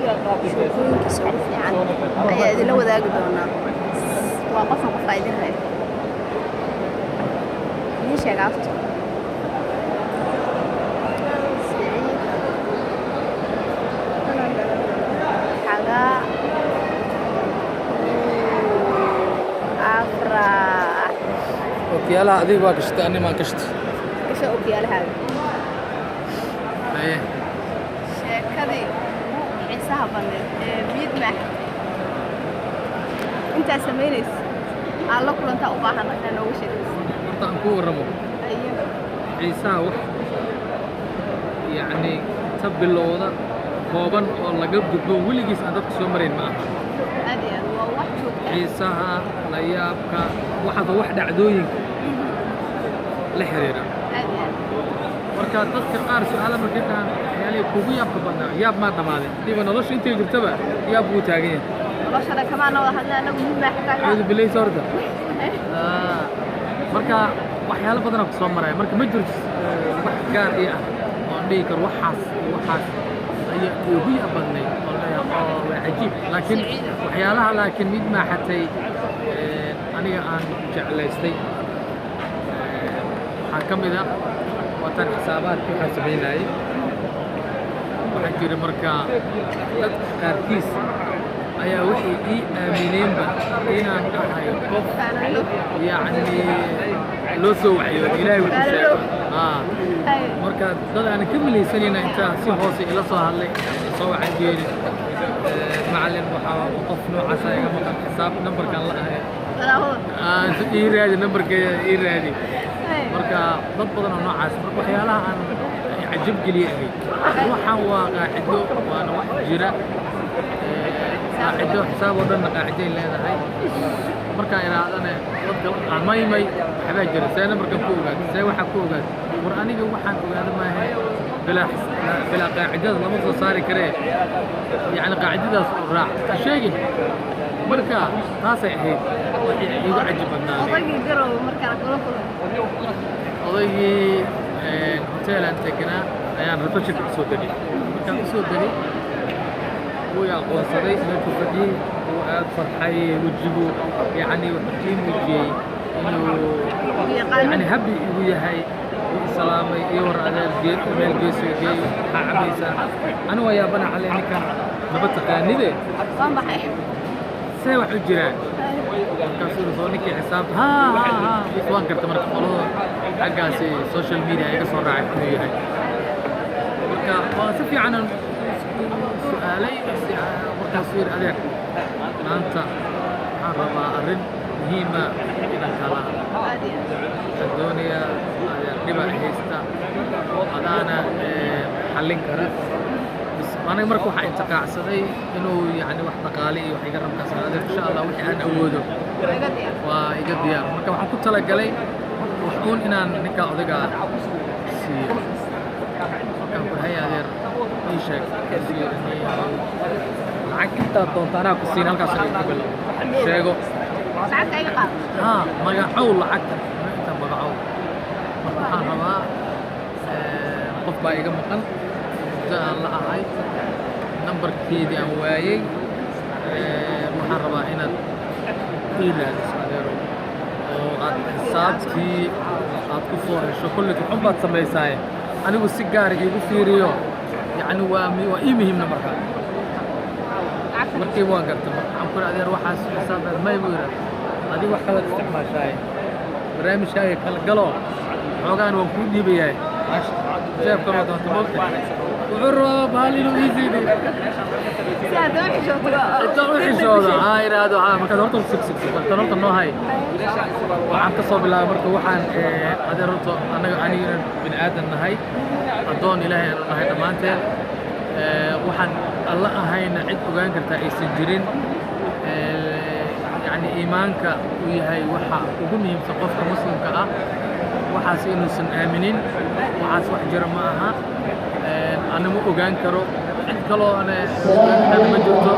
sheekooyinkiisa ugu fiican ayaa idinla wadaagi doonaa waa qofan qof aa idin haya idiin sheega afto xagaa afrax ookiyaalaha adiga waa gashtay anima aan gashtay gasho ookiyaalahaaga haye sheekadii xiisaha badneed ee Vietnam intaa samaynaysa aan la kulantaa u baahan inaan noogu sheekayso horta aan ku warramo xiisaha wax yacni ka bilowda kooban oo laga gudbo weligiis aan dadka soo marayn ma aha aad iyo aad waa wax joogta xiisaha la yaabka waxaaba wax dhacdooyinka la xiriira aad iyo aad marka dadka qaar su'aalo markay dhahaan waxyaalihii kugu yaabka badnaa yaab maa dhammaaday hadiiba nolosha intay jirtaba yaab buu taagan yahay noloshana kamaan wada hadla anagu midbaa xitaa cuudu bilaysa horta marka waxyaalo badanaa ku soo maraya marka ma jirto wax gaar ii ah oo aan dhihi karo waxaas ayaa ugu yaab badnay oo waa cajiib laakiin waxyaalaha laakiin mid maaxatay aniga aan jeclaystay waxaa ka mid ah watan xisaabaadka waxaa samaynayay waxaa jira marka dadka qaarkiis ayaa waxay ii aamineenba inaan ahay qof yacni loo soo waxyooday ilaahay wuxuu sheegay marka dad aanan ka milaysanayna intaa si hoose ila soo hadlay soo waxaan jeedi macallin waxaa qof noocaas iga maqan xisaab nambarkan la ahay ii raadi nambarka ii raadi marka dad badan oo noocaas marka waxyaalaha aan cajab geliye ahayd waxaan waa qaacido waana wax jira qaacido xisaab oo dhanna qaaciday leedahay markaan idhaahdana dadka amaymay waxbaa jira see nambarkan ku ogaad see waxaa ku ogaad war aniga waxaan ogaada maahe bilaa qaacidada lama soo saari karee yacni qaacidadaas oo raac ha sheegin marka taasay ahayd waxay igu cajib badnaaday odaygii garow markaan kula kulmay odaygii hoteelaan tegnaa ayaan refreshka u soo degay markaan u soo degay wuu aqoonsaday meelku fadhiyey wuu aad farxay wejigu yacni wuxuu ii muujiyey inuu yacni habbi igu yahay wuu salaamay iyo war adeer meel geesoo geey waxaa cabaysaa anigu waa yaabana calee ninkan maba taqaanide waa maxay see wax u jiraan markaasuu soo ninkii xisaabta waan garta marka qolada xaggaasi social media iga soo raacay inuu yahay marka waa si fiicanan su'aalay markaasuu yidhi adeer maanta waxaan rabaa arrin muhiima inaan kala waxaan doonayaa adeer dhiba haysta adaana xallin kara aniga marka waxaa intiqaacsaday inuu yani wax dhaqaale iyo wax iga rabkaas adeer insha allah wixii aan awoodo waa iga diyaar marka waxaan ku talagalay wax uun inaan ninkaa odayga siiyo markaan ku hay adeer ii sheeg lacag intaa doonta anaa ku siin halkaas iga bilo sheego lacagta iga qaad magacow lacagta inta magacow marka waxaan rabaa qof baa iga maqan muddo aan la ahay nambarkeedii aan waayey waxaan rabaa inaad ii raadiso adeero oo aad xisaabtii aad ku soo hesho kolley xun baad samaysaaye anigu si gaariga igu fiiriyo yacni waa ii muhiimna markaa markii waan garta marka waxaan ku yidhi adeer waxaas xisaabaad may buu yidhahda adiga wax kalaad isticmaashaaye barnaamijkaaga kala galo xoogaan waan kuu dhiibayahay jeebkan waa doonta moogta wuxuu rabaa bahal inuu ii siini si aad u xishooto intaan u xishooda idhaahdo markaad horta tan horta noo hay waxaan ka soo bilaabay marka waxaan adeer horta anigana bini aadan nahay addoon ilaahay aanu nahay dhammaanteen waxaan alla ahayna cid ogaan kartaa aysan jirin yacni iimaanka uu yahay waxa ugu muhiimsan qofka muslimka ah waxaas inuusan aaminin waxaas wax jira ma aha ana ma ogaan karo cid kaloo ana ma jirto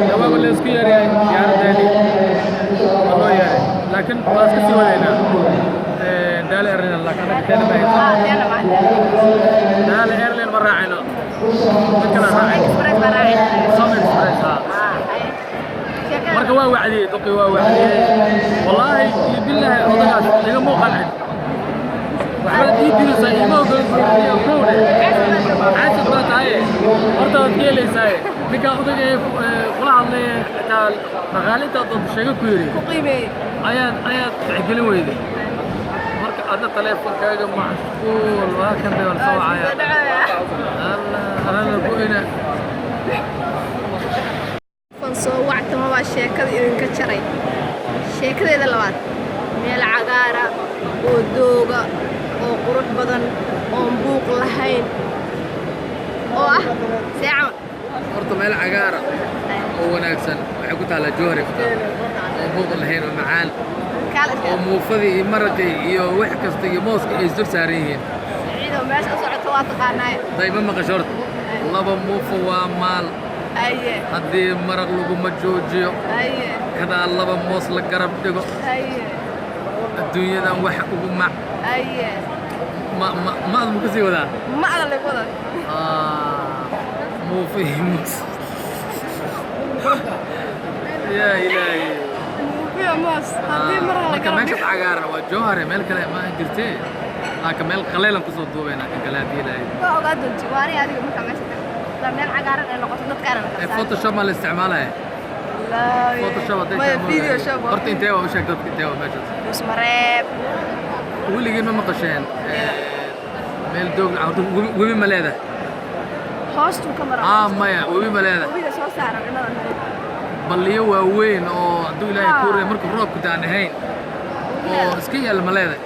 dawaaba la isku yaryahay diyaaradeeni waa loo yahay laakiin waa iska sii wadaynaa daale airline laakiin anaga keena ma hayso daale airline ma raacayno mid kala raacayno دقوا وعليه دقوا وعليه والله بالله وضعت لقى مو قنعد وحبت يدير ساي ما وقول يا كورة عايز تبغى تعيه أرض تجيلي ساي لقى أرضك قلع الله تعال مغالطة ضد شيء كوري قيمة آيات تعجلوا ويدي مرك هذا تلفون كذا معقول وهكذا بالصوت عيا الله أنا بقولنا soo wactama waa sheekada idinka jaray sheekadeeda labaad meel cagaara oo dooga oo qurux badan oo buuq lahayn oo ah saaca horta meel cagaara oo wanaagsan waxay ku taala joori oo buuq lahayn oo macaan oo muufadii iyo maraqii iyo wax kasta iyo mooska ay isdul saaran yihiin ciido meesha socoto waa taqaanaa dayma maqashort laba muufa waa maal أيه هذه مرق لقوم جوجيو أيه كذا الله بموس لقرب دقو أيه الدنيا ذا وحق ومع أيه ما أظن كذي ولا ما أنا اللي بقول مو فيهم يا إلهي مو فيها موس هذه مرة كمان شفت عقارة وجوهرة ملك لا ما قلتي لكن ملك قليلا قصود دوبنا كلاتي لا ما أقعد جواري هذه ما كمان من عقارة إنه قصدت كأنا فوتوشوب ما الاستعمالها لا فوتوشوب ما فيديو شوب قرت انت وش قلت انت وماجد بس مريب واللي جينا ما قشين ميل دوغ عودو وبي ملاذا هوست وكاميرا مايا وبي ملاذا وبي سو سارة بليه واوين oo haduu ilaahay ku reey markuu roobku daanahayn oo iska yeel maleeda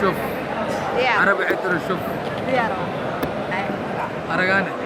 شوف عربي عتر شوف ديارو أرجعني